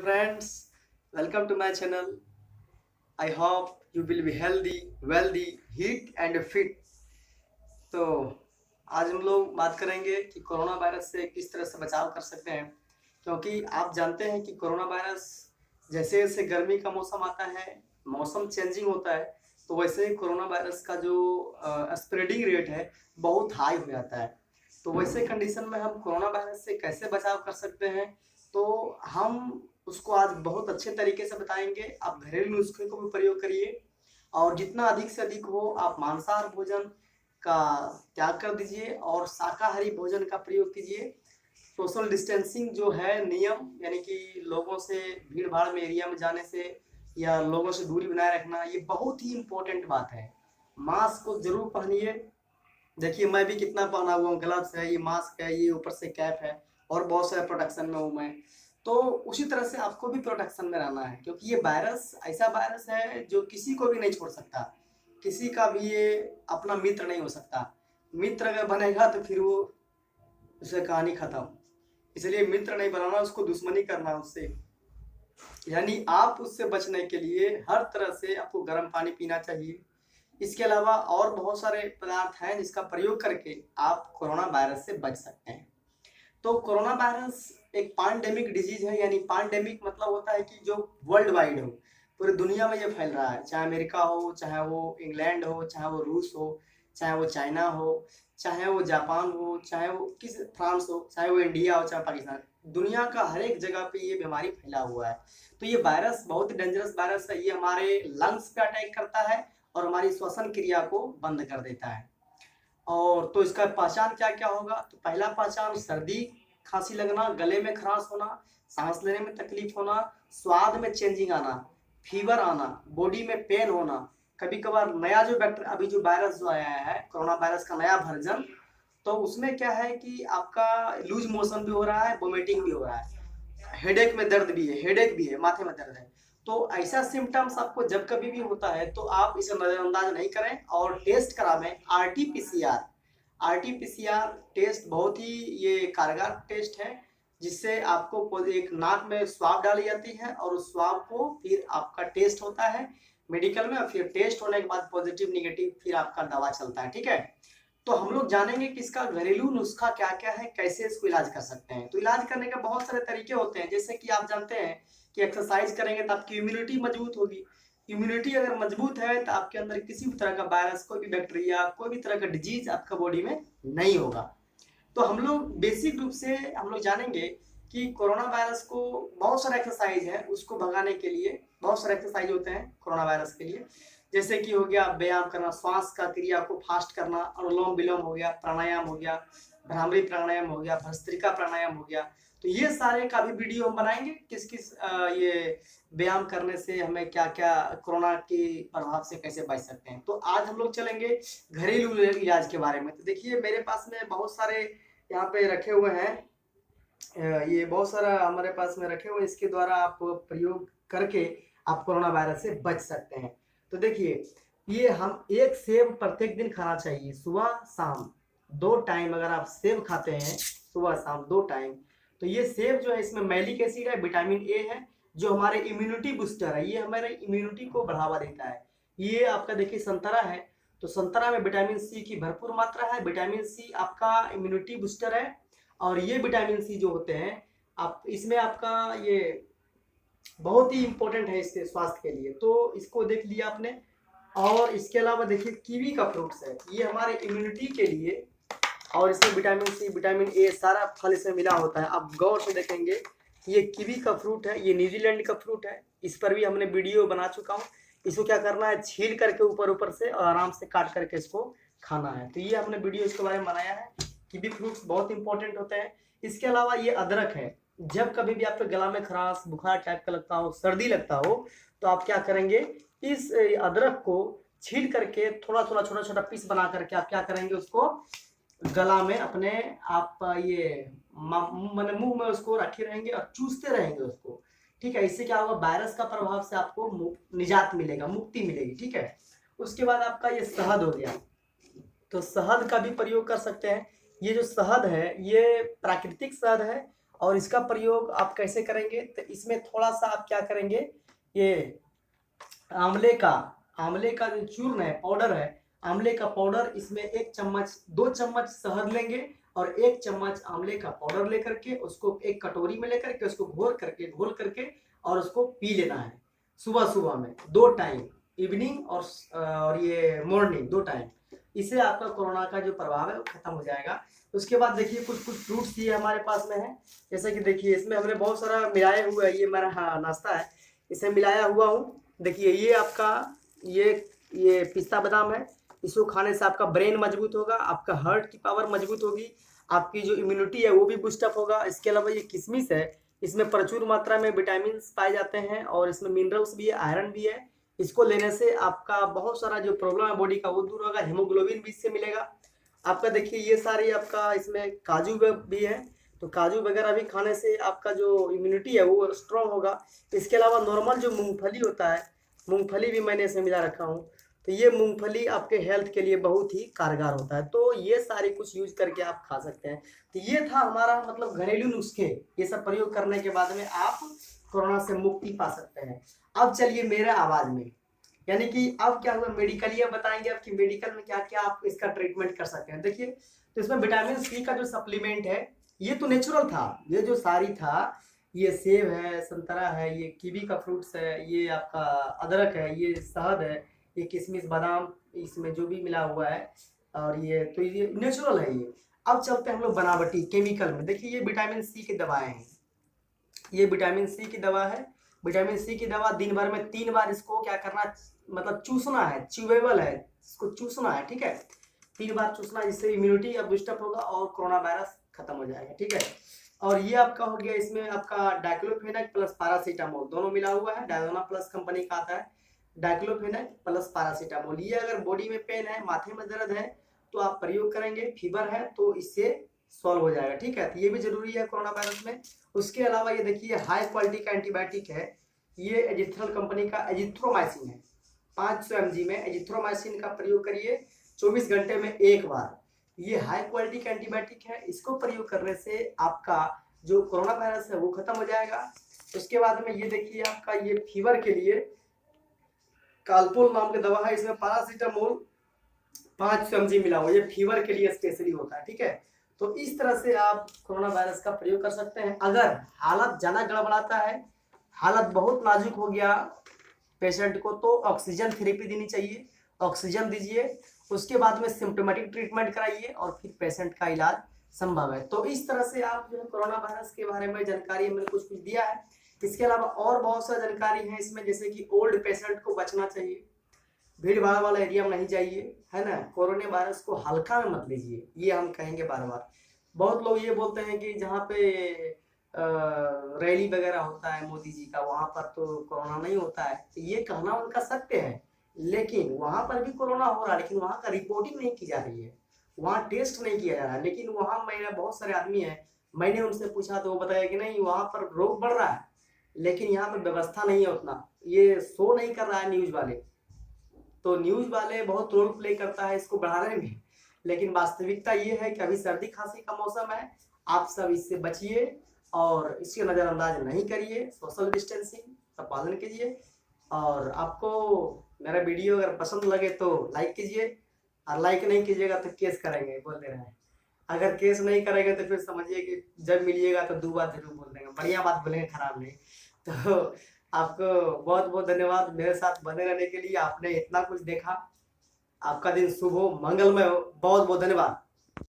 friends, welcome to my channel. I hope you will be healthy, wealthy, fit and fit. तो आज हम लोग बात करेंगे कि कोरोना वायरस से किस तरह से बचाव कर सकते हैं, क्योंकि आप जानते हैं कि कोरोना वायरस जैसे जैसे गर्मी का मौसम आता है, मौसम चेंजिंग होता है, तो वैसे ही कोरोना वायरस का जो स्प्रेडिंग रेट है बहुत हाई हो जाता है। तो वैसे कंडीशन में हम कोरोना वायरस से कैसे बचाव कर सकते हैं, तो हम उसको आज बहुत अच्छे तरीके से बताएंगे। आप घरेलू नुस्खे को भी प्रयोग करिए और जितना अधिक से अधिक हो आप मांसाहार भोजन का त्याग कर दीजिए और शाकाहारी भोजन का प्रयोग कीजिए। सोशल डिस्टेंसिंग जो है नियम, यानी कि लोगों से भीड़ भाड़ में एरिया में जाने से या लोगों से दूरी बनाए रखना, ये बहुत ही इम्पोर्टेंट बात है। मास्क को जरूर पहनिए। देखिए मैं भी कितना पहना हुआ हूँ, ग्लव्स है, ये मास्क है, ये ऊपर से कैप है और बहुत सारे प्रोटेक्शन में हूँ मैं। तो उसी तरह से आपको भी प्रोटेक्शन में रहना है, क्योंकि ये वायरस ऐसा वायरस है जो किसी को भी नहीं छोड़ सकता, किसी का भी ये अपना मित्र नहीं हो सकता। मित्र अगर बनेगा तो फिर वो उससे कहानी खत्म। इसलिए मित्र नहीं बनाना, उसको दुश्मनी करना उससे। यानी आप उससे बचने के लिए हर तरह से आपको गर्म पानी पीना चाहिए। इसके अलावा और बहुत सारे पदार्थ हैं जिसका प्रयोग करके आप कोरोना वायरस से बच सकते हैं। तो कोरोना वायरस एक पैंडेमिक डिजीज है, यानी पैंडेमिक मतलब होता है कि जो वर्ल्ड वाइड हो, पूरी दुनिया में ये फैल रहा है। चाहे अमेरिका हो, चाहे वो इंग्लैंड हो, चाहे वो रूस हो, चाहे वो चाइना हो, चाहे वो जापान हो, चाहे वो किस फ्रांस हो, चाहे वो इंडिया हो, चाहे पाकिस्तान, दुनिया का हर एक जगह पे ये बीमारी फैला हुआ है। तो ये वायरस बहुत ही डेंजरस वायरस है। ये हमारे लंग्स पे अटैक करता है और हमारी श्वसन क्रिया को बंद कर देता है। और तो इसका पहचान क्या क्या होगा, तो पहला पहचान सर्दी खांसी लगना, गले में खराश होना, सांस लेने में तकलीफ होना, स्वाद में चेंजिंग आना, फीवर आना, बॉडी में पेन होना। कभी कभार नया जो अभी जो वायरस जो आया है, कोरोना वायरस का नया वर्जन, तो उसमें क्या है कि आपका लूज मोशन भी हो रहा है, वोमिटिंग भी हो रहा है, हेडेक में दर्द भी है, हेडेक भी है, माथे में दर्द है। तो ऐसा सिम्टम्स आपको जब कभी भी होता है तो आप इसे नजरअंदाज नहीं करें और टेस्ट करावें। आरटी-पीसीआर टेस्ट बहुत ही ये कारगर टेस्ट है, जिससे आपको एक नाक में स्वाब डाली जाती है और उस स्वाब को फिर आपका टेस्ट होता है मेडिकल में, और फिर टेस्ट होने के बाद पॉजिटिव निगेटिव फिर आपका दवा चलता है। ठीक है, तो हम लोग जानेंगे कि इसका घरेलू नुस्खा क्या क्या है, कैसे इसको इलाज कर सकते हैं। तो इलाज करने के बहुत सारे तरीके होते हैं, जैसे कि आप जानते हैं कि एक्सरसाइज करेंगे तो आपकी इम्यूनिटी मजबूत होगी। इम्यूनिटी अगर मजबूत है तो आपके अंदर किसी भी तरह का वायरस, कोई भी बैक्टीरिया, कोई भी तरह का डिजीज आपका बॉडी में नहीं होगा। तो हम लोग बेसिक रूप से हम लोग जानेंगे कि कोरोना वायरस को बहुत सारा एक्सरसाइज है, उसको भगाने के लिए बहुत सारे एक्सरसाइज होते हैं कोरोना वायरस के लिए। जैसे कि हो गया व्यायाम करना, श्वास का क्रिया को फास्ट करना, अनुलोम विलोम हो गया, प्राणायाम हो गया, भ्रामरी प्राणायाम हो गया, भस्त्रिका प्राणायाम हो गया। तो ये सारे का भी वीडियो हम बनाएंगे, किस किस ये व्यायाम करने से हमें क्या क्या कोरोना के प्रभाव से कैसे बच सकते हैं। तो आज हम लोग चलेंगे घरेलू इलाज के बारे में। तो देखिए मेरे पास में बहुत सारे यहाँ पे रखे हुए हैं, ये बहुत सारा हमारे पास में रखे हुए, इसके द्वारा आप प्रयोग करके आप कोरोना वायरस से बच सकते हैं। तो देखिए ये हम एक सेब प्रत्येक दिन खाना चाहिए, सुबह शाम 2 टाइम। अगर आप सेब खाते हैं सुबह शाम 2 टाइम, तो ये सेब जो है इसमें मैलिक एसिड है, विटामिन ए है, जो हमारे इम्यूनिटी बूस्टर है, ये हमारे इम्यूनिटी को बढ़ावा देता है। ये आपका देखिए संतरा है, तो संतरा में विटामिन सी की भरपूर मात्रा है। विटामिन सी आपका इम्यूनिटी बूस्टर है, और ये विटामिन सी जो होते हैं आप इसमें आपका ये बहुत ही इंपॉर्टेंट है इसके स्वास्थ्य के लिए। तो इसको देख लिया आपने। और इसके अलावा देखिए कीवी का फ्रूट्स है, ये हमारे इम्यूनिटी के लिए, और इसमें विटामिन सी, विटामिन ए सारा फल इसमें मिला होता है। आप गौर से देखेंगे ये कीवी का फ्रूट है, ये न्यूजीलैंड का फ्रूट है, इस पर भी हमने वीडियो बना चुका हूँ। इसको क्या करना है, छील करके ऊपर ऊपर से और आराम से काट करके इसको खाना है। तो ये हमने वीडियो इसके बारे में बनाया है। कीवी फ्रूट्स बहुत इंपॉर्टेंट होते हैं। इसके अलावा ये अदरक है, जब कभी भी आपके गला में खराश बुखार टाइप का लगता हो, सर्दी लगता हो, तो आप क्या करेंगे, इस अदरक को छील करके थोड़ा थोड़ा छोटा छोटा पीस बना करके आप क्या करेंगे, उसको गला में अपने आप ये मैंने मुंह में उसको रखे रहेंगे और चूसते रहेंगे उसको। ठीक है, इससे क्या होगा, वायरस का प्रभाव से आपको निजात मिलेगा, मुक्ति मिलेगी। ठीक है, उसके बाद आपका ये शहद हो गया, तो शहद का भी प्रयोग कर सकते हैं। ये जो शहद है ये प्राकृतिक शहद है और इसका प्रयोग आप कैसे करेंगे, तो इसमें थोड़ा सा आप क्या करेंगे, ये आंवले का जो चूर्ण है, पाउडर है, आंवले का पाउडर, इसमें 1 चम्मच 2 चम्मच शहद लेंगे और 1 चम्मच आंवले का पाउडर लेकर के उसको एक कटोरी में लेकर के उसको घोल करके और उसको पी लेना है सुबह में 2 टाइम, इवनिंग और ये मॉर्निंग 2 टाइम। इससे आपका कोरोना का जो प्रभाव है वो खत्म हो जाएगा। उसके बाद देखिए कुछ फ्रूट्स ये हमारे पास में है, जैसे कि देखिए इसमें हमने बहुत सारा मिलाया हुआ है, ये मेरा नाश्ता है, इसे मिलाया हुआ हूँ। देखिए ये आपका ये पिस्ता बादाम है, इसको खाने से आपका ब्रेन मजबूत होगा, आपका हार्ट की पावर मजबूत होगी, आपकी जो इम्यूनिटी है वो भी बूस्टअप होगा। इसके अलावा ये किशमिश है, इसमें प्रचुर मात्रा में विटामिन पाए जाते हैं और इसमें मिनरल्स भी है, आयरन भी है। इसको लेने से आपका बहुत सारा जो प्रॉब्लम है बॉडी का वो दूर होगा, हेमोग्लोबिन भी इससे मिलेगा आपका। देखिए ये सारी आपका इसमें काजू भी है, तो काजू वगैरह भी खाने से आपका जो इम्यूनिटी है वो स्ट्रॉन्ग होगा। इसके अलावा नॉर्मल जो मूंगफली होता है, मूंगफली भी मैंने इसमें मिला रखा हूँ, तो ये मूंगफली आपके हेल्थ के लिए बहुत ही कारगर होता है। तो ये सारे कुछ यूज करके आप खा सकते हैं। तो ये था हमारा मतलब घरेलू नुस्खे, ये सब प्रयोग करने के बाद में आप कोरोना से मुक्ति पा सकते हैं। अब चलिए मेरे आवाज में, यानी कि अब क्या हुआ मेडिकल बताएंगे आपकी मेडिकल में क्या क्या आप इसका ट्रीटमेंट कर सकते हैं। देखिए तो इसमें विटामिन सी का जो सप्लीमेंट है ये तो नेचुरल था, ये जो सारी था, ये सेब है, संतरा है, ये कीवी का फ्रूट्स है, ये आपका अदरक है, ये शहद है, ये किशमिश बादाम इसमें जो भी मिला हुआ है, और ये तो ये नेचुरल है ये। अब चलते हैं हम लोग बनावटी केमिकल में। देखिए ये विटामिन सी की दवाएं हैं, ये विटामिन सी की दवा है। विटामिन सी की दवा दिन भर में 3 बार इसको क्या करना, मतलब चूसना है, च्यूएबल है, इसको चूसना है, ठीक है, 3 बार चूसना, जिससे इम्यूनिटी अब बूस्टअप होगा और कोरोना वायरस खत्म हो जाएगा, ठीक है। और ये आपका हो गया, इसमें आपका डाइक्लोफेनेक प्लस पैरासीटामोल दोनों मिला हुआ है, डायजोना प्लस कंपनी का आता है, डाइक्लोफेनेक प्लस पैरासीटामोल। ये अगर बॉडी में पेन है, माथे में दर्द है तो आप प्रयोग करेंगे, फीवर है तो इससे सॉल्व हो जाएगा, ठीक है। तो ये भी जरूरी है कोरोना वायरस में। उसके अलावा ये देखिए हाई क्वालिटी का एंटीबायोटिक है, ये एजिथ्रल कंपनी का एजिथ्रोमाइसिन है, 500 mg में एजिथ्रोमाइसिन का प्रयोग करिए 24 घंटे में 1 बार। ये हाई क्वालिटी का एंटीबायोटिक है, इसको प्रयोग करने से आपका जो कोरोना वायरस है वो खत्म हो जाएगा। उसके बाद में ये देखिए आपका ये फीवर के लिए कालपोल नाम की दवा है, इसमें पैरासीटामोल 500 mg मिला हुआ, ये फीवर के लिए स्पेशली होता है, ठीक है। तो इस तरह से आप कोरोना वायरस का प्रयोग कर सकते हैं। अगर हालत ज्यादा गड़बड़ाता है, हालत बहुत नाजुक हो गया पेशेंट को, तो ऑक्सीजन थेरेपी देनी चाहिए, ऑक्सीजन दीजिए, उसके बाद में सिम्टोमेटिक ट्रीटमेंट कराइए और फिर पेशेंट का इलाज संभव है। तो इस तरह से आप जो है कोरोना वायरस के बारे में जानकारी मैंने कुछ दिया है। इसके अलावा और बहुत सारी जानकारी है इसमें, जैसे कि ओल्ड पेशेंट को बचना चाहिए, भीड़ भाड़ वाला एरिया में नहीं जाइए, है ना, कोरोना वायरस को हल्का में मत लीजिए, ये हम कहेंगे बार बार। बहुत लोग ये बोलते हैं कि जहाँ पे रैली वगैरह होता है मोदी जी का, वहां पर तो कोरोना नहीं होता है, तो ये कहना उनका सत्य है, लेकिन वहां पर भी कोरोना हो रहा है, लेकिन वहां का रिपोर्टिंग नहीं की जा रही है, वहां टेस्ट नहीं किया जा रहा है। लेकिन वहां मेरे बहुत सारे आदमी है, मैंने उनसे पूछा तो वो बताया कि नहीं वहां पर रोग बढ़ रहा है, लेकिन यहाँ पर व्यवस्था नहीं है उतना, ये शो नहीं कर रहा है न्यूज वाले, तो न्यूज वाले बहुत रोल प्ले करता है इसको बढ़ाने में, लेकिन वास्तविकता ये है कि अभी सर्दी खांसी का मौसम है, आप सब इससे बचिए और इसके नज़रअंदाज नहीं करिए, सोशल डिस्टेंसिंग का पालन कीजिए। और आपको मेरा वीडियो अगर पसंद लगे तो लाइक कीजिए, और लाइक नहीं कीजिएगा तो केस करेंगे बोल दे रहे हैं, अगर केस नहीं करेंगे तो फिर समझिए कि जब मिलिएगा तो 2 बात जरूर बोल देंगे, बढ़िया बात बोलेंगे, खराब नहीं। तो आपको बहुत बहुत धन्यवाद मेरे साथ बने रहने के लिए, आपने इतना कुछ देखा, आपका दिन शुभ हो, मंगलमय हो, बहुत बहुत धन्यवाद।